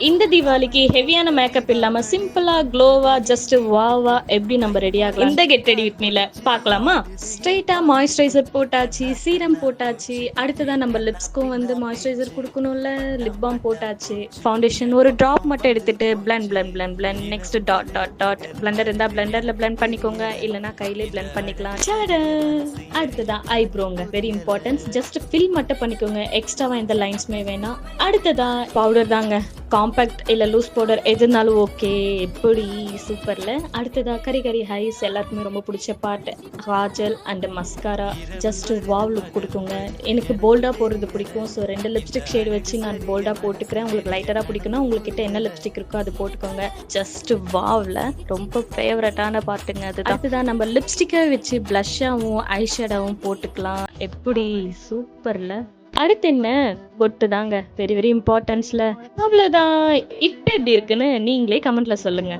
இந்த தீபாவளிக்கு ஹெவியான மேக்கப் இல்லாம சிம்பிளா க்ளோவா ஜஸ்ட் வாவா எப்படி நம்ம ரெடி ஆகலாம் இந்த கெட் ரெடி வித் மீல பார்க்கலாமா? ஸ்ட்ரைட்டா மாய்ஸ்சரைசர் போட்டாச்சு, சீரம் போட்டாச்சு, அடுத்ததான் நம்ம லிப்ஸ்க்கும் வந்து மாய்ஸ்சரைசர் கொடுக்கணும்ல, லிப் பாம் போட்டாச்சு, ஃபவுண்டேஷன் ஒரு டிராப் மட்டும் எடுத்துட்டு blend next dot dot dot blender இருந்தா பிளண்டர்ல பிளண்ட் பண்ணிக்கோங்க, இல்லைன்னா கையிலே பிளண்ட் பண்ணிக்கலாம். அடுத்ததான் ஐப்ரோங்க, வெரி இம்பார்ட்டன்ஸ். ஜஸ்ட் ஃபில் மட்டும் பண்ணிக்கோங்க, எக்ஸ்ட்ராவா எந்த லைன்ஸ்மே வேணாம். அடுத்ததா பவுடர் தாங்க, காம்பேக்ட் இல்ல லூஸ் பவுடர் எதுனாலும் ஓகே. எப்படி சூப்பர்ல. அடுத்ததா கரி ஹைஸ் எல்லாத்துக்குமே ரொம்ப பிடிச்ச part, Kajal and mascara. Just wow look கொடுக்குங்க. எனக்கு போல்டா போடுறது பிடிக்கும், ஸோ 2 லிப்ஸ்டிக் ஷேட் வச்சு நான் போல்டா போட்டுக்கிறேன். உங்களுக்கு லைட்டரா பிடிக்கும்னா உங்ககிட்ட என்ன லிப்ஸ்டிக் இருக்கோ அது போட்டுக்கோங்க. ஜஸ்ட் வாவ்ல ரொம்ப ஃபேவரட்டான பார்ட்டுங்க அது. அடுத்ததான் நம்ம லிப்ஸ்டிக்கை வச்சு பிளஷ்ஷாவும் ஐஷேடாவும் போட்டுக்கலாம். எப்படி சூப்பர்ல. அடுத்து என்ன, பொட்டு தாங்க, வெரி வெரி இம்பார்ட்டன்ஸ்ல. அவ்வளவுதான். இப்ப எப்படி இருக்குன்னு நீங்களே கமெண்ட்ல சொல்லுங்க.